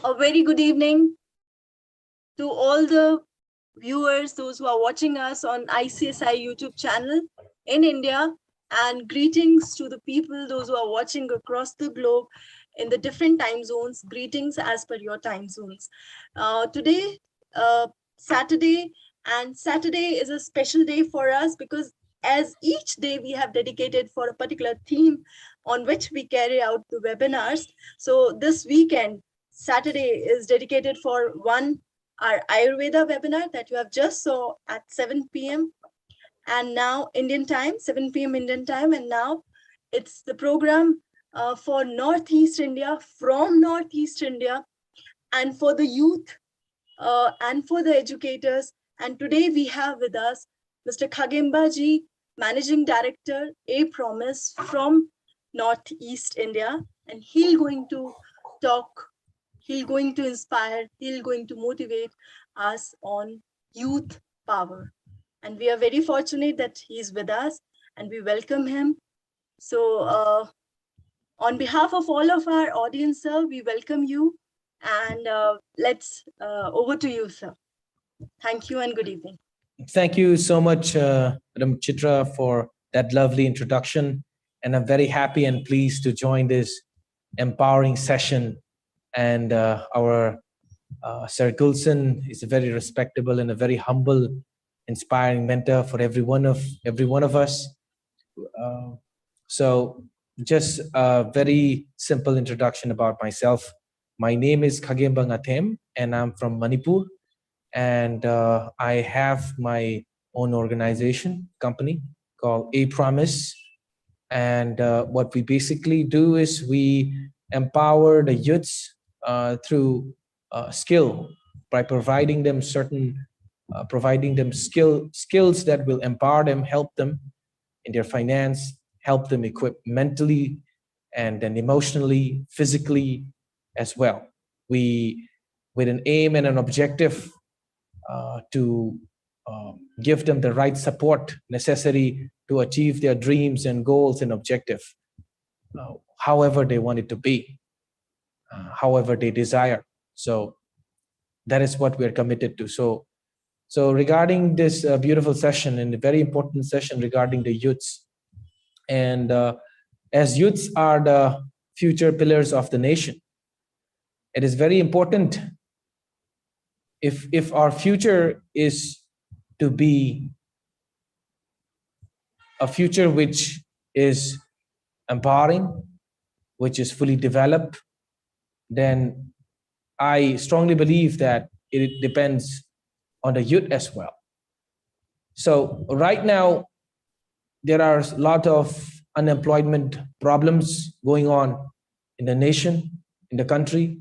A very good evening to all the viewers, those who are watching us on ICSI YouTube channel in India, and greetings to the people, those who are watching across the globe in the different time zones. Greetings as per your time zones. Today, Saturday, and Saturday is a special day for us because as each day we have dedicated for a particular theme on which we carry out the webinars. So this weekend, Saturday is dedicated for our Ayurveda webinar that you have just saw at 7 p.m. and now Indian time, 7 p.m. Indian time, and now it's the program for Northeast India, from Northeast India, and for the youth and for the educators. And today we have with us Mr. Khagemba ji, Managing Director, APromise from Northeast India, and he's going to talk, he's going to inspire, he's going to motivate us on youth power. And we are very fortunate that he's with us and we welcome him. So on behalf of all of our audience, sir, we welcome you and let's over to you, sir. Thank you and good evening. Thank you so much, Madam Chitra, for that lovely introduction. And I'm very happy and pleased to join this empowering session. And our Sir Gulson is a very respectable and a very humble, inspiring mentor for every one of us. So just a very simple introduction about myself. My name is Khagemba Ngathem, and I'm from Manipur. And I have my own organization, company called APromise. And what we basically do is we empower the youths through skill by providing them skills that will empower them, help them in their finance, help them equip mentally and then emotionally, physically as well. We, with an aim and an objective to give them the right support necessary to achieve their dreams and goals and objectives, however they want it to be, however they desire. So that is what we're committed to. So regarding this beautiful session and a very important session regarding the youths, and as youths are the future pillars of the nation, it is very important if our future is to be a future which is empowering, which is fully developed, then I strongly believe that it depends on the youth as well. So right now, there are a lot of unemployment problems going on in the nation, in the country,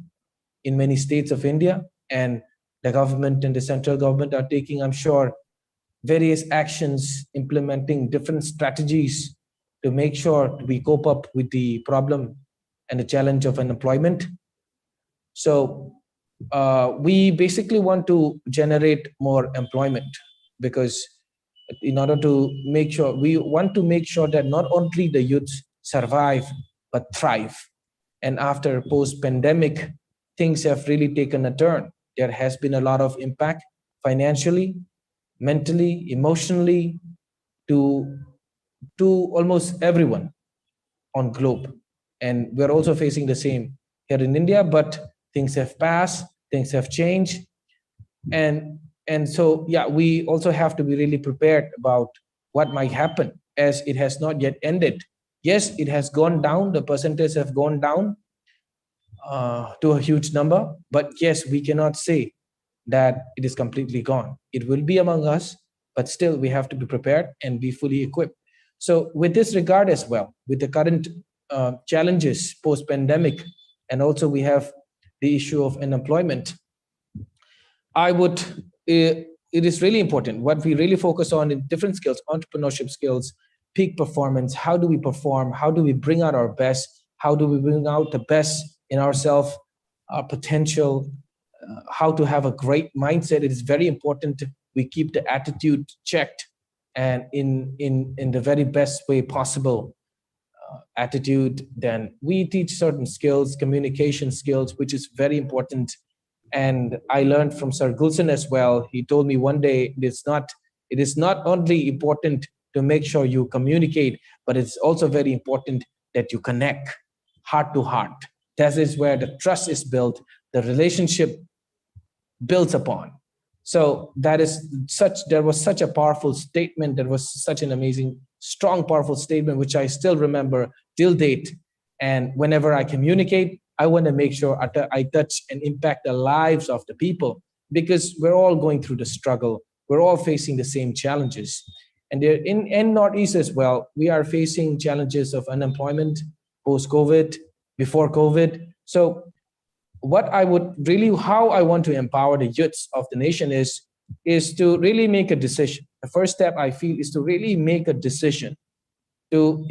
in many states of India, and the government and the central government are taking, I'm sure, various actions, implementing different strategies to make sure we cope up with the problem and the challenge of unemployment. So we basically want to generate more employment, because in order to make sure, we want to make sure that not only the youths survive, but thrive. And after post-pandemic, things have really taken a turn. There has been a lot of impact financially, mentally, emotionally, to almost everyone on globe. And we're also facing the same here in India, but things have passed, things have changed. And so, yeah, we also have to be really prepared about what might happen, as it has not yet ended. Yes, it has gone down, the percentages have gone down to a huge number, but yes, we cannot say that it is completely gone. It will be among us, but still we have to be prepared and be fully equipped. So with this regard as well, with the current challenges post-pandemic, and also we have the issue of unemployment, it is really important. What we really focus on in different skills, entrepreneurship skills, peak performance, how do we perform? How do we bring out our best? How do we bring out the best in ourselves, our potential, how to have a great mindset? It is very important we keep the attitude checked and in the very best way possible, attitude. Then we teach certain skills, communication skills, which is very important. And I learned from Sir Gulson as well. He told me one day, it is not only important to make sure you communicate, but it's also very important that you connect heart to heart. That is where the trust is built, the relationship builds upon. So that was such a powerful statement. That was such an amazing, strong, powerful statement, which I still remember till date. And whenever I communicate, I want to make sure I touch and impact the lives of the people, because we're all going through the struggle. We're all facing the same challenges. And in Northeast as well, we are facing challenges of unemployment, post-COVID, before COVID. So how I want to empower the youths of the nation is to really make a decision. The first step I feel is to really make a decision to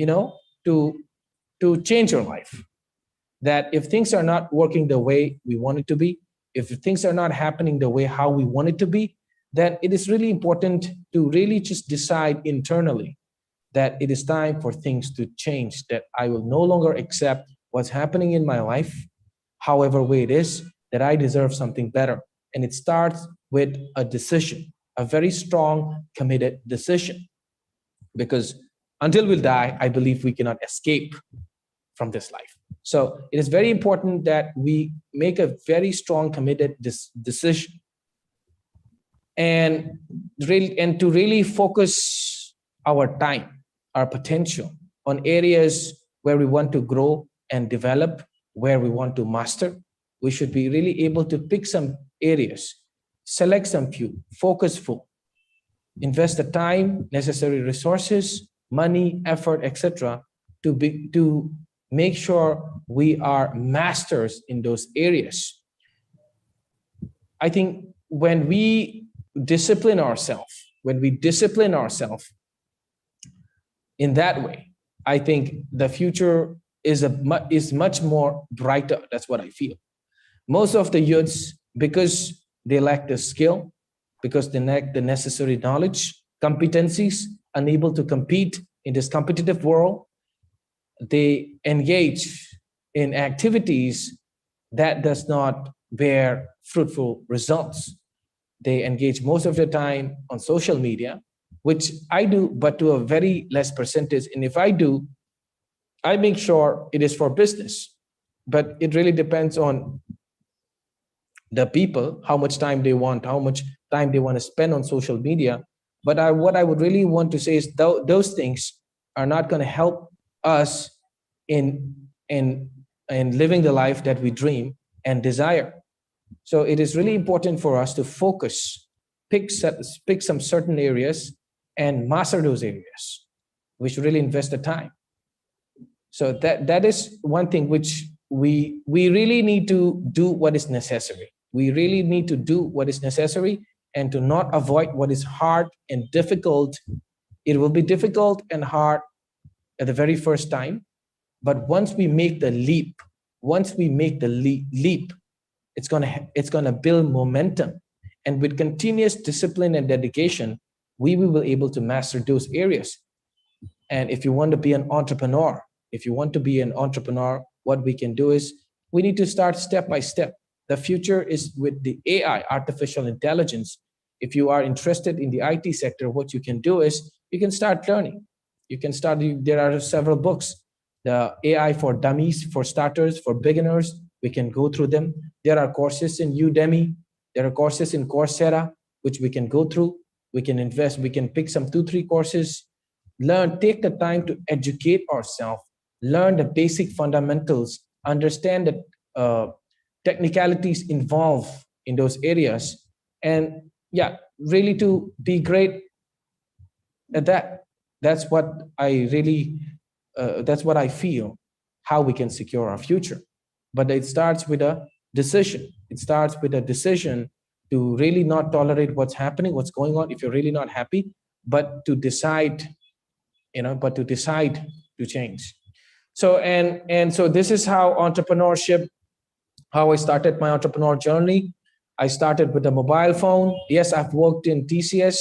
change your life. That if things are not working the way we want it to be, if things are not happening the way how we want it to be, then it is really important to really just decide internally that it is time for things to change, that I will no longer accept what's happening in my life, however way it is, that I deserve something better. And it starts with a decision, a very strong, committed decision. Because until we die, I believe we cannot escape from this life. So it is very important that we make a very strong, committed decision, and to really focus our time, our potential on areas where we want to grow and develop, where we want to master. We should be really able to pick some areas, select some few, focus full, invest the time, necessary resources, money, effort, etc., to make sure we are masters in those areas. I think when we discipline ourselves in that way, I think the future is much more brighter. That's what I feel. Most of the youths, because they lack the skill, because they lack the necessary knowledge, competencies, unable to compete in this competitive world, they engage in activities that does not bear fruitful results. They engage most of the time on social media, which I do, but to a very less percentage. And if I do, I make sure it is for business. But it really depends on the people, how much time they want to spend on social media. But what I would really want to say is those things are not going to help us in living the life that we dream and desire. So it is really important for us to focus, pick some certain areas and master those areas. We should really invest the time. So that is one thing which we really need to do what is necessary. We really need to do what is necessary and to not avoid what is hard and difficult. It will be difficult and hard at the very first time. But once we make the leap, it's gonna build momentum. And with continuous discipline and dedication, we will be able to master those areas. And if you want to be an entrepreneur, what we can do is we need to start step by step. The future is with the AI, artificial intelligence. If you are interested in the IT sector, what you can do is you can start learning. There are several books, the AI for dummies, for starters, for beginners. We can go through them. There are courses in Udemy. There are courses in Coursera, which we can go through. We can invest. We can pick some 2-3 courses, take the time to educate ourselves, learn the basic fundamentals, understand the technicalities involved in those areas, and really to be great at that. That's what I feel, how we can secure our future. But it starts with a decision. It starts with a decision to really not tolerate what's happening, what's going on, if you're really not happy, but to decide to change. So so this is how I started my entrepreneur journey. I started with a mobile phone. Yes, I've worked in TCS.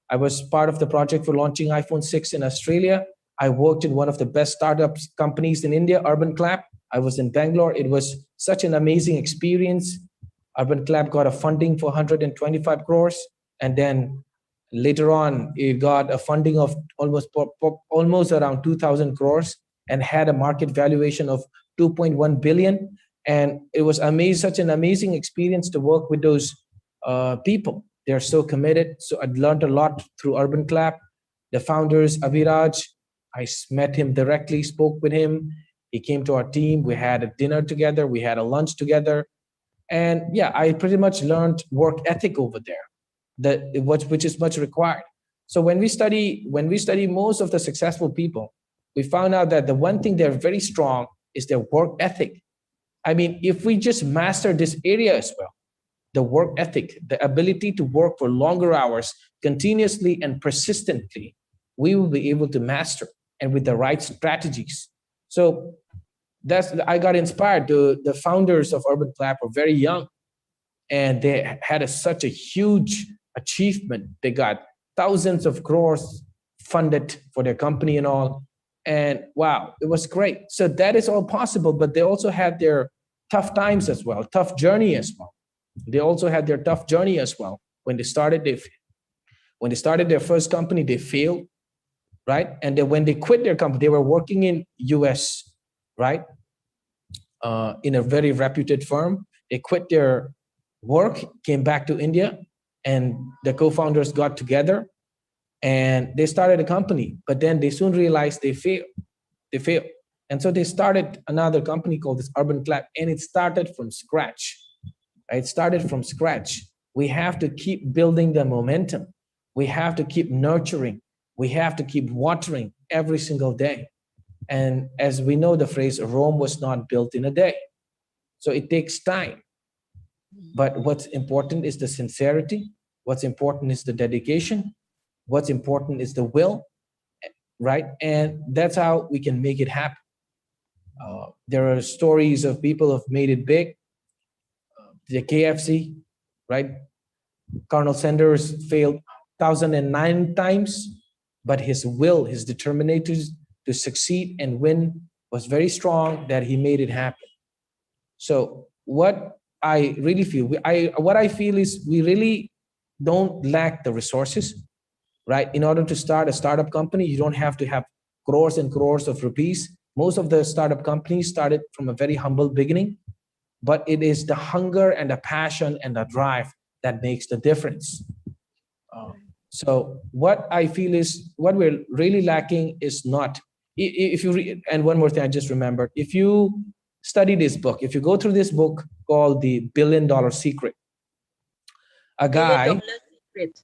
I was part of the project for launching iPhone 6 in Australia. I worked in one of the best startups companies in India, Urban Clap. I was in Bangalore. It was such an amazing experience. Urban Clap got a funding for 125 crores. And then later on, it got a funding of almost around 2,000 crores and had a market valuation of 2.1 billion. And it was such an amazing experience to work with those people. They're so committed. So I learned a lot through Urban Clap. The founders, Abhiraj, I met him directly, spoke with him. He came to our team. We had a dinner together. We had a lunch together. And yeah, I pretty much learned work ethic over there, which is much required. So when we study most of the successful people, we found out that the one thing they're very strong is their work ethic. I mean, if we just master this area as well, the work ethic, the ability to work for longer hours continuously and persistently, we will be able to master, and with the right strategies. So I got inspired. The founders of Urban Clap were very young, and they had such a huge achievement. They got thousands of crores funded for their company and all. And wow, it was great. So that is all possible, but they also had their tough times as well, tough journey as well. They also had their tough journey as well. When they started their first company, they failed, right? And then when they quit their company, they were working in US, right? In a very reputed firm. They quit their work, came back to India, and the co-founders got together and they started a company. But then they soon realized they failed. And so they started another company called this Urban Clap, and it started from scratch. It started from scratch. We have to keep building the momentum. We have to keep nurturing. We have to keep watering every single day. And as we know the phrase, Rome was not built in a day. So it takes time. But what's important is the sincerity. What's important is the dedication. What's important is the will, right? And that's how we can make it happen. There are stories of people who have made it big. The KFC, right? Colonel Sanders failed 1,009 times, but his will, his determination to succeed and win was very strong, that he made it happen. So what I really feel, what I feel is we really don't lack the resources, right? In order to start a startup company, you don't have to have crores and crores of rupees. Most of the startup companies started from a very humble beginning, but it is the hunger and the passion and the drive that makes the difference. So what I feel is what we're really lacking is not, if you read, and one more thing I just remembered, if you study this book, if you go through this book called The $1 Billion Secret, a guy,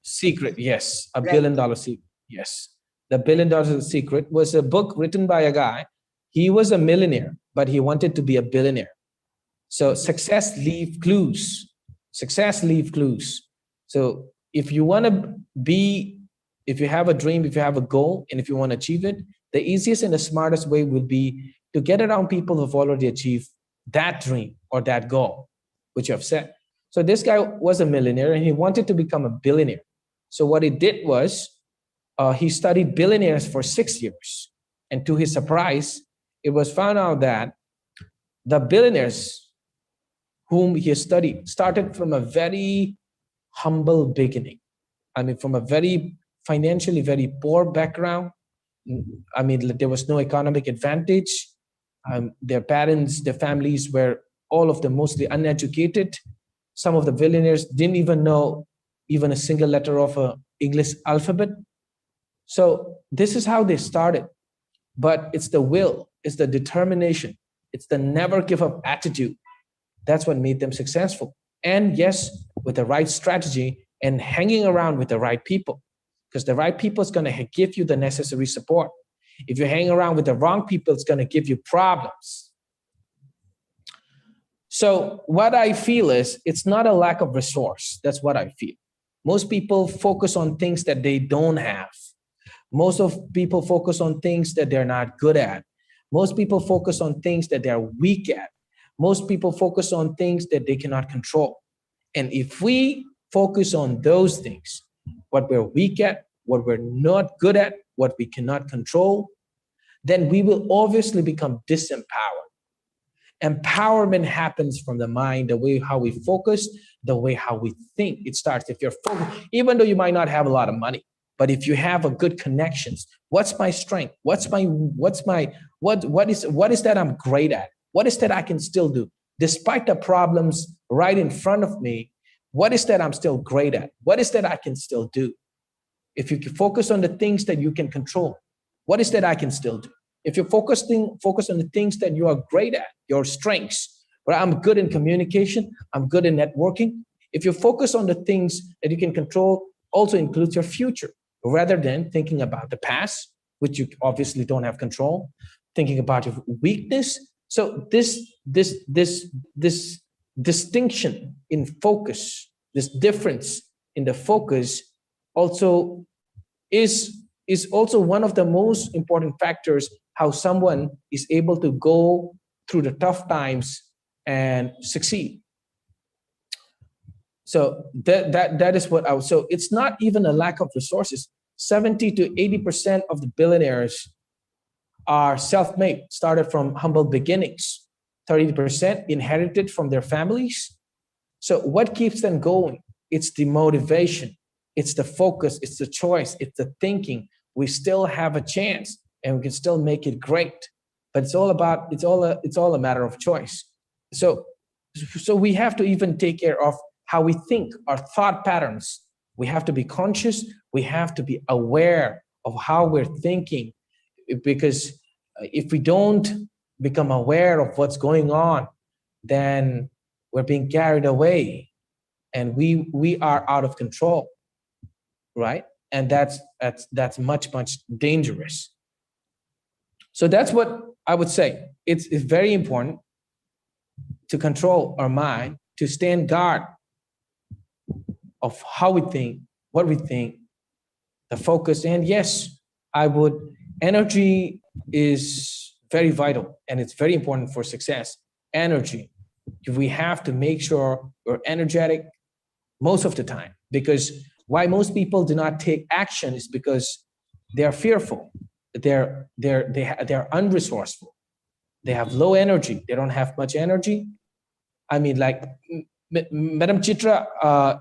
secret, yes, a $1 billion secret, yes. The $1 Billion Secret was a book written by a guy. He was a millionaire, but he wanted to be a billionaire. So success leave clues. Success leave clues. So if you want to be, if you have a dream, if you have a goal, and if you want to achieve it, the easiest and the smartest way would be to get around people who've already achieved that dream or that goal, which you have set. So this guy was a millionaire and he wanted to become a billionaire. So what he did was he studied billionaires for 6 years. And to his surprise, it was found out that the billionaires whom he studied started from a very humble beginning. I mean, from a very financially very poor background. I mean, there was no economic advantage. Their parents, their families were all of them mostly uneducated. Some of the billionaires didn't even know even a single letter of an English alphabet. So this is how they started. But it's the will, it's the determination, it's the never give up attitude. That's what made them successful. And yes, with the right strategy and hanging around with the right people, because the right people is going to give you the necessary support. If you hang around with the wrong people, it's going to give you problems. So what I feel is it's not a lack of resource. That's what I feel. Most people focus on things that they don't have. Most of people focus on things that they're not good at. Most people focus on things that they're weak at. Most people focus on things that they cannot control. And if we focus on those things, what we're weak at, what we're not good at, what we cannot control, then we will obviously become disempowered. Empowerment happens from the mind, the way how we focus, the way how we think. It starts if you're focused, even though you might not have a lot of money, but if you have a good connections, what's my strength? What is that I'm great at? What is that I can still do? Despite the problems right in front of me, what is that I'm still great at? What is that I can still do? If you can focus on the things that you can control, what is that I can still do? If you're focus on the things that you are great at, your strengths, where I'm good in communication, I'm good in networking. If you focus on the things that you can control, also includes your future, rather than thinking about the past, which you obviously don't have control, thinking about your weakness. So this distinction in focus, this difference in the focus also is also one of the most important factors how someone is able to go through the tough times and succeed. So that is what I was. So it's not even a lack of resources. 70 to 80% of the billionaires are self-made, started from humble beginnings. 30% inherited from their families. So what keeps them going? It's the motivation, it's the focus, it's the choice, it's the thinking. We still have a chance, and we can still make it great. But it's all a matter of choice. So we have to even take care of how we think, our thought patterns. We have to be conscious. We have to be aware of how we're thinking, because if we don't become aware of what's going on, then we're being carried away, and we are out of control, right? And that's much dangerous. So that's what I would say. It's very important to control our mind, to stand guard of how we think, what we think, the focus. And yes, energy is very vital, and it's very important for success. Energy. We have to make sure we're energetic most of the time, because why most people do not take action is because they're fearful. They're unresourceful. They have low energy. They don't have much energy. I mean, like, Madam Chitra,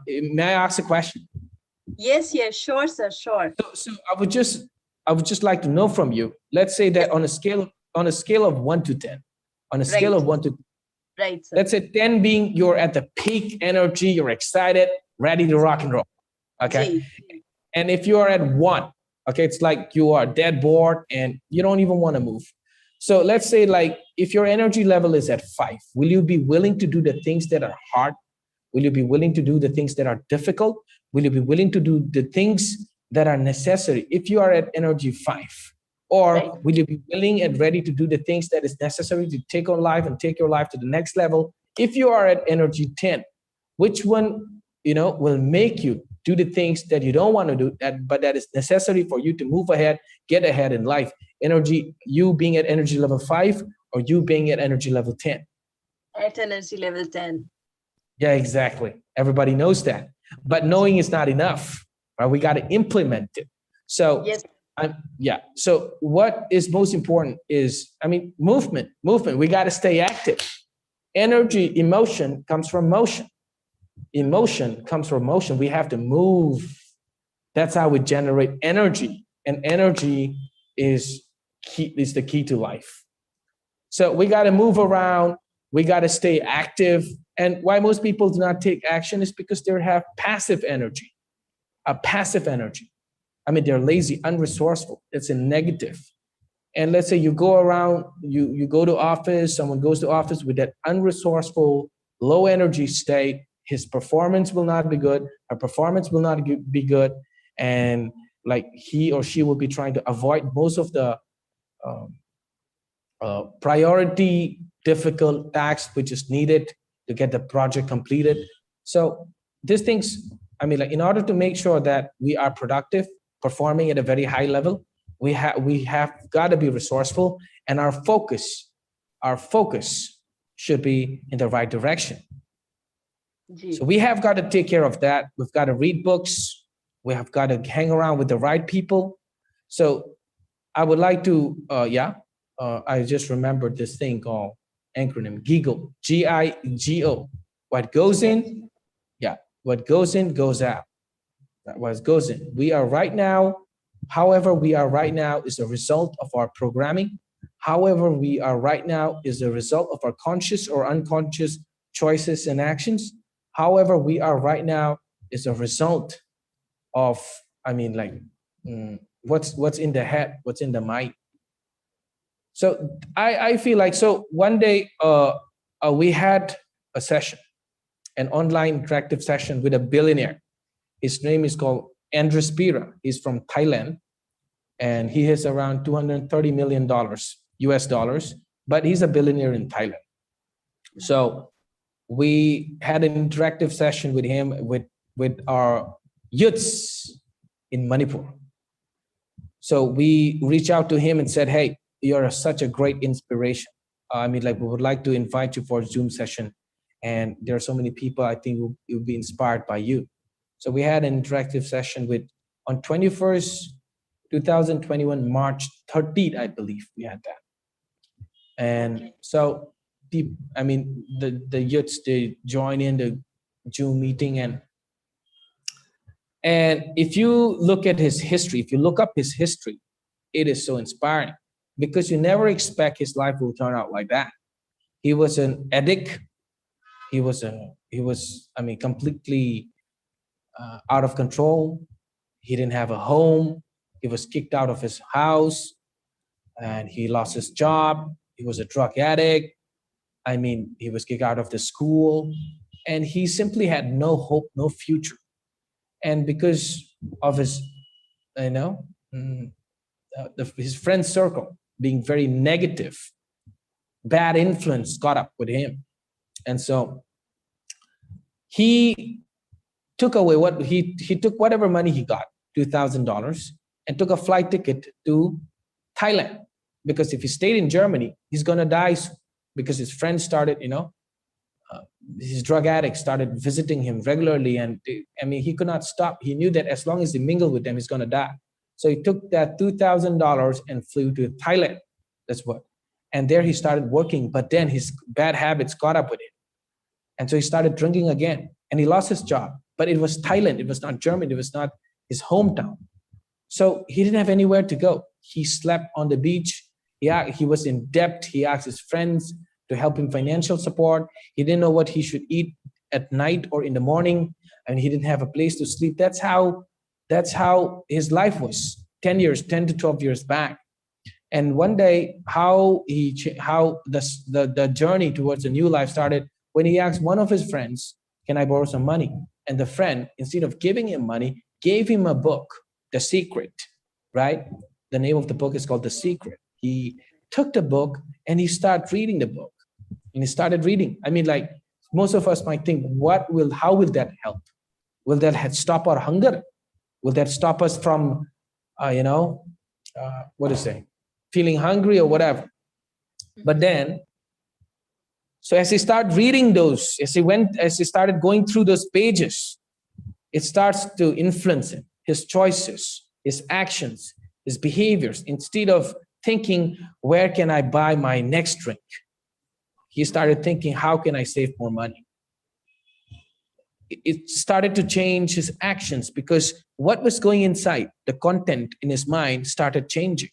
may I ask a question? Yes, sure, sir, sure. So I would just like to know from you. Let's say that on a scale of 1 to 10, on a scale of 1 to, right, sir. Let's say 10 being you're at the peak energy, you're excited, ready to rock and roll. Okay. And if you are at 1, okay, it's like you are dead bored and you don't even want to move. So let's say, like, if your energy level is at 5, will you be willing to do the things that are hard? Will you be willing to do the things that are difficult? Will you be willing to do the things that are necessary if you are at energy 5? Or will you be willing and ready to do the things that is necessary to take on life and take your life to the next level if you are at energy 10? Which one, will make you do the things that you don't want to do, but that is necessary for you to move ahead, get ahead in life? You being at energy level 5, or you being at energy level 10? At energy level 10. Yeah, exactly. Everybody knows that. But knowing is not enough, right? We got to implement it. So, yes. So what is most important is, movement. We got to stay active. Energy, emotion comes from motion. Emotion comes from motion. We have to move. That's how we generate energy. And energy is the key to life. So we got to move around. We got to stay active. And why most people do not take action is because they have passive energy. They're lazy, unresourceful. It's a negative. And let's say you go around, you go to office, someone goes to office with that unresourceful, low energy state, his performance will not be good, her performance will not be good. And like he or she will be trying to avoid most of the priority, difficult tasks which is needed to get the project completed. So these things, in order to make sure that we are productive, performing at a very high level, we have got to be resourceful, and our focus should be in the right direction. So we have got to take care of that. We've got to read books. We have got to hang around with the right people. So I would like to, I just remembered this thing called acronym GIGO, GIGO. What goes in, what goes in goes out. That what goes in. We are right now, however we are right now is a result of our programming. However we are right now is a result of our conscious or unconscious choices and actions. However we are right now is a result of, what's in the head, what's in the mind. So I feel like, so one day we had a session, an online interactive session with a billionaire. His name is called Andres Pira. He's from Thailand, and he has around $230 million US dollars, but he's a billionaire in Thailand. So we had an interactive session with him, with our youths in Manipur. So we reached out to him and said, hey, you're such a great inspiration. We would like to invite you for a Zoom session. And there are so many people I think will be inspired by you. So we had an interactive session on 21st, 2021, March 13th, I believe we had that. And so the youths, they join in the Zoom meeting, and if you look at his history, if you look up his history, it is so inspiring, because you never expect his life will turn out like that. He was an addict. He was completely out of control. He didn't have a home. He was kicked out of his house, and he lost his job. He was a drug addict. He was kicked out of the school, and he simply had no hope, no future. And because of his, his friend circle being very negative, bad influence caught up with him. And so he took away he took whatever money he got, $2,000, and took a flight ticket to Thailand, because if he stayed in Germany, he's going to die soon, because his friends started, his drug addict started visiting him regularly, and he could not stop. He knew that as long as he mingled with them, he's going to die. So he took that $2,000 and flew to Thailand. And there he started working, but then his bad habits caught up with him. And so he started drinking again, and he lost his job. But it was Thailand, it was not Germany, it was not his hometown. So he didn't have anywhere to go. He slept on the beach. He was in debt. He asked his friends to help him financial support. He didn't know what he should eat at night or in the morning, and he didn't have a place to sleep. That's how his life was 10 to 12 years back. And one day, how the journey towards a new life started when he asked one of his friends, can I borrow some money? And the friend, instead of giving him money, gave him a book, The Secret, right? The name of the book is called The Secret. He took the book and he started reading the book. And he started reading. Most of us might think, how will that help? Will that stop our hunger? Will that stop us from, feeling hungry or whatever? But then, so as he started reading those, as he started going through those pages, it starts to influence him, his choices, his actions, his behaviors. Instead of thinking, where can I buy my next drink? He started thinking, how can I save more money? It started to change his actions, because what was going inside, the content in his mind, started changing.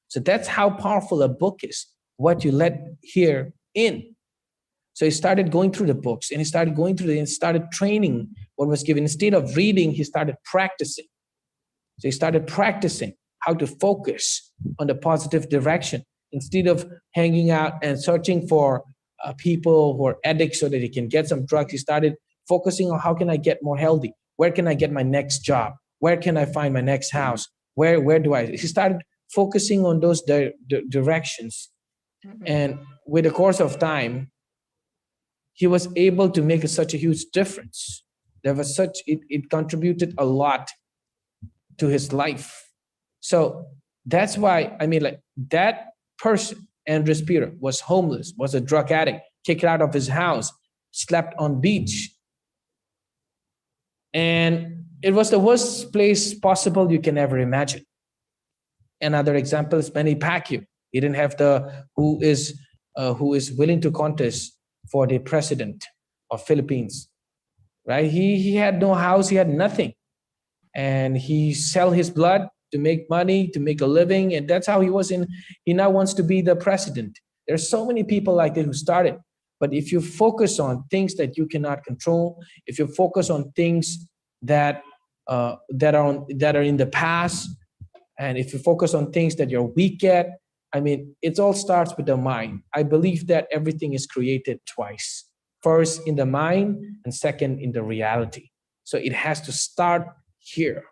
So that's how powerful a book is, what you let here in. So he started going through the books, and he started training what was given. Instead of reading, he started practicing. So he started practicing how to focus on the positive direction. Instead of hanging out and searching for people who are addicts so that he can get some drugs, he started focusing on how can I get more healthy? Where can I get my next job? Where can I find my next house? Where do I? He started focusing on those directions. Mm-hmm. And with the course of time, he was able to make such a huge difference. It contributed a lot to his life. So that's why, that person, Andres Pira, was homeless, was a drug addict, kicked out of his house, slept on beach. And it was the worst place possible you can ever imagine. Another example is Manny Pacquiao. He didn't have the who is willing to contest for the president of Philippines, right? He had no house, he had nothing, and he sell his blood to make money, to make a living, and that's how he was in. He now wants to be the president. There's so many people like that who started, but if you focus on things that you cannot control, if you focus on things that that are in the past, and if you focus on things that you're weak at, I mean, it all starts with the mind. I believe that everything is created twice. First in the mind, and second in the reality. So it has to start here,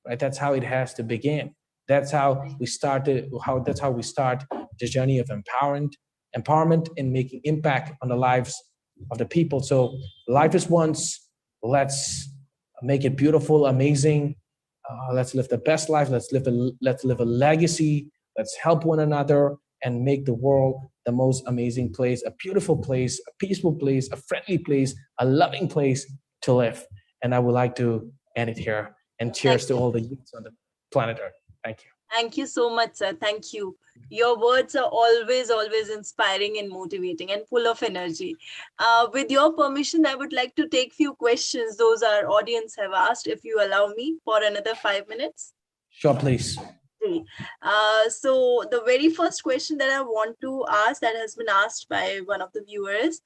right? That's how it has to begin. That's how we started. That's how we start the journey of empowerment, and making impact on the lives of the people. So life is once. Let's make it beautiful, amazing. Let's live the best life. Let's live a legacy. Let's help one another and make the world the most amazing place, a beautiful place, a peaceful place, a friendly place, a loving place to live. And I would like to end it here. And cheers to all the youths on the planet Earth. Thank you. Thank you so much, sir. Thank you. Your words are always, always inspiring and motivating and full of energy. With your permission, I would like to take few questions those our audience have asked, if you allow me, for another 5 minutes. Sure, please. So the very first question that I want to ask, that has been asked by one of the viewers: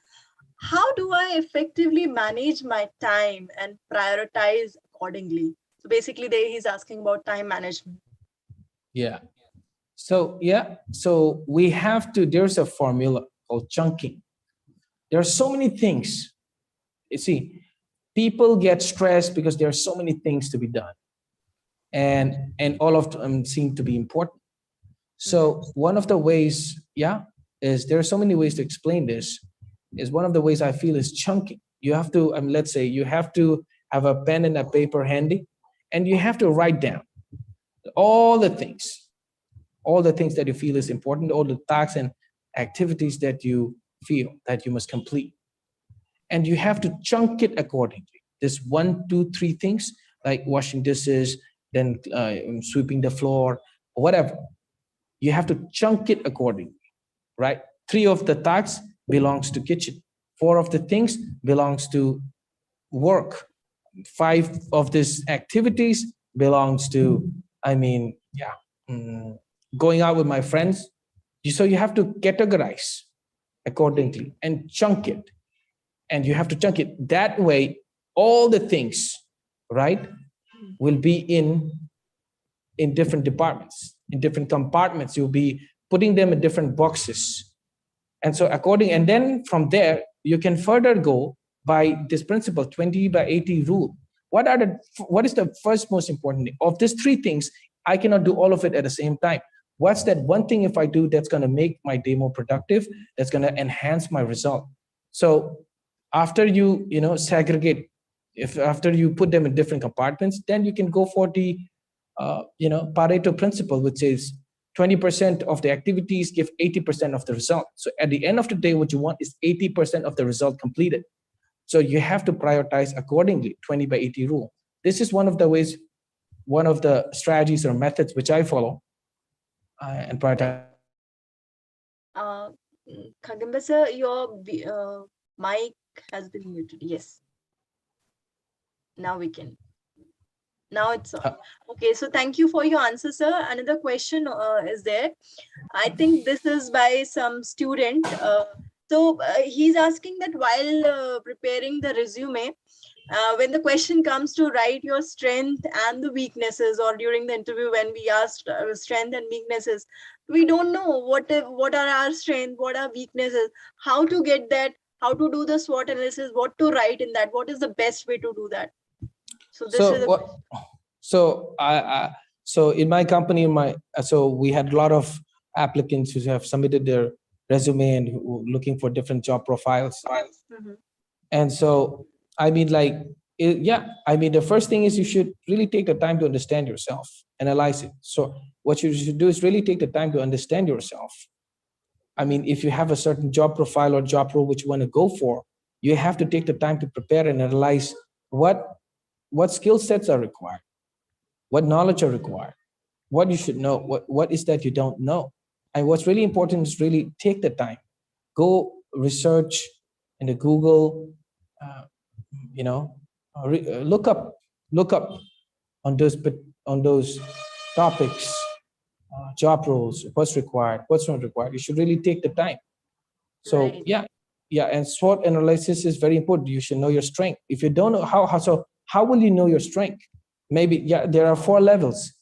how do I effectively manage my time and prioritize accordingly? So basically, he's asking about time management. Yeah. So we have to. There's a formula called chunking. There are so many things. You see, people get stressed because there are so many things to be done, and all of them seem to be important. So one of the ways, is there are so many ways to explain this. Is one of the ways I feel is chunking. You have to, let's say, you have to have a pen and a paper handy, and you have to write down all the things that you feel is important, all the tasks and activities that you feel that you must complete. And you have to chunk it accordingly. There's 1, 2, 3 things, like washing dishes, then sweeping the floor, or whatever. You have to chunk it accordingly, right? 3 of the tasks belongs to kitchen. 4 of the things belongs to work. 5 of these activities belongs to, going out with my friends. So you have to categorize accordingly and chunk it. And you have to chunk it. That way, all the things, right, will be in different departments, in different compartments. You'll be putting them in different boxes. And so and then from there, you can further go by this principle, 20/80 rule. What is the first most important thing? Of these 3 things, I cannot do all of it at the same time. What's that one thing if I do that's going to make my day more productive, that's going to enhance my result? So after you segregate, after you put them in different compartments, then you can go for the Pareto principle, which is 20% of the activities give 80% of the result. So at the end of the day, what you want is 80% of the result completed. So you have to prioritize accordingly, 20/80 rule. This is one of the ways, one of the strategies or methods which I follow and prioritize. Khagemba sir, your mic has been muted. Yes. Now we can. Now it's on. Okay, so thank you for your answer, sir. Another question is there. I think this is by some student. So he's asking that while preparing the resume, when the question comes to write your strength and the weaknesses, or during the interview when we asked strength and weaknesses, we don't know what are our strengths, what are weaknesses, how to get that, how to do the SWOT analysis, what to write in that, what is the best way to do that. So this is so in my company, so we had a lot of applicants who have submitted their resume and who looking for different job profiles. Mm-hmm. And so the first thing is you should really take the time to understand yourself, analyze it. So what you should do is really take the time to understand yourself. If you have a certain job profile or job role which you want to go for, you have to take the time to prepare and analyze what skill sets are required, what knowledge are required, what you should know, what is that you don't know. And what's really important is really take the time, go research in the Google, uh, you know, look up on those topics, job roles, what's required, what's not required. You should really take the time. So Right. yeah, and SWOT analysis is very important. You should know your strength. If you don't know how will you know your strength? Maybe, yeah, there are 4 levels.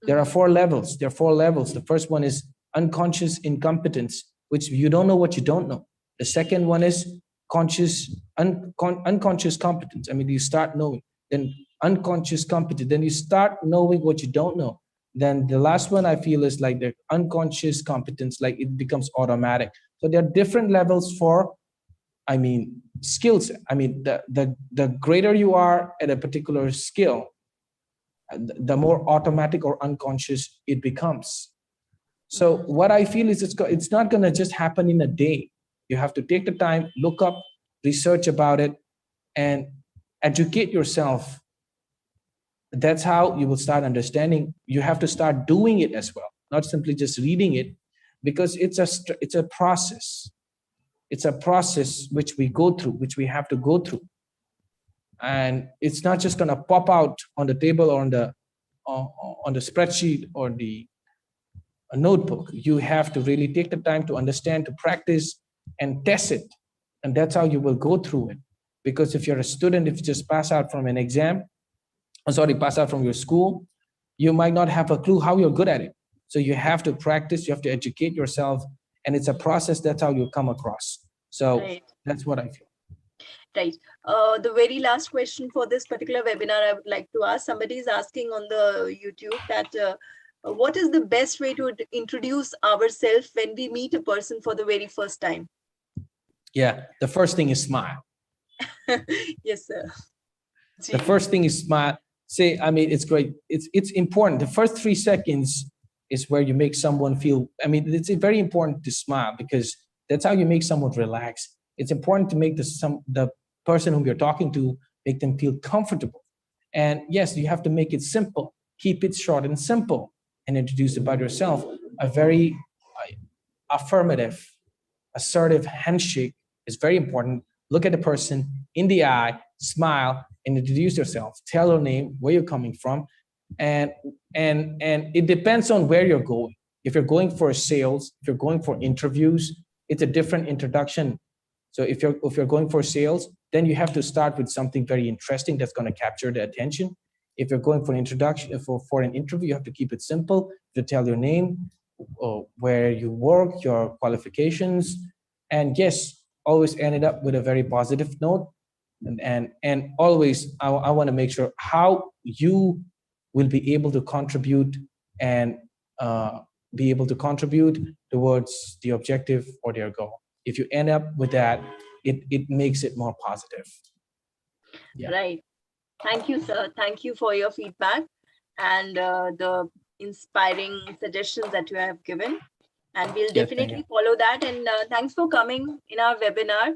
There are 4 levels. The first one is unconscious incompetence, which you don't know what you don't know. The second one is unconscious competence. I mean, you start knowing. Then unconscious competence. Then you start knowing what you don't know. Then the last one I feel is like the unconscious competence, like it becomes automatic. So there are different levels for, I mean, skills. I mean, the greater you are at a particular skill, the more automatic or unconscious it becomes. So what I feel is it's not going to just happen in a day. You have to take the time, look up, research about it, and educate yourself. That's how you will start understanding. You have to start doing it as well, not simply just reading it, because it's a process. It's a process which we go through, which we have to go through, and it's not just going to pop out on the table or on the spreadsheet or the a notebook. You have to really take the time to understand, to practice, and test it, and that's how you will go through it. Because if you're a student, if you just pass out from an exam, pass out from your school, you might not have a clue how you're good at it. So you have to practice, you have to educate yourself, and it's a process. That's how you come across. So Right. that's what I feel. Right. The very last question for this particular webinar, I would like to ask. Somebody is asking on the YouTube that what is the best way to introduce ourselves when we meet a person for the very first time? Yeah, the first thing is smile. Yes, sir. The first thing is smile. Say, I mean, it's great. It's important. The first 3 seconds is where you make someone feel. I mean, it's very important to smile because that's how you make someone relax. It's important to make the person whom you're talking to, make them feel comfortable. And yes, you have to make it simple. Keep it short and simple, and introduce about yourself. A very affirmative, assertive handshake is very important. Look at the person in the eye, smile, and introduce yourself. Tell your name, where you're coming from, and it depends on where you're going. If you're going for sales, if you're going for interviews, it's a different introduction. So if you're going for sales, then you have to start with something very interesting that's going to capture the attention. If you're going for an introduction for an interview, you have to keep it simple. You tell your name, or where you work, your qualifications, and yes, always end it up with a very positive note. And always, I want to make sure how you will be able to contribute and be able to contribute towards the objective or their goal. If you end up with that, it makes it more positive. Yeah. Right. Thank you, sir. Thank you for your feedback and the inspiring suggestions that you have given. And we'll Yes, thank you. definitely follow that. And thanks for coming in our webinar.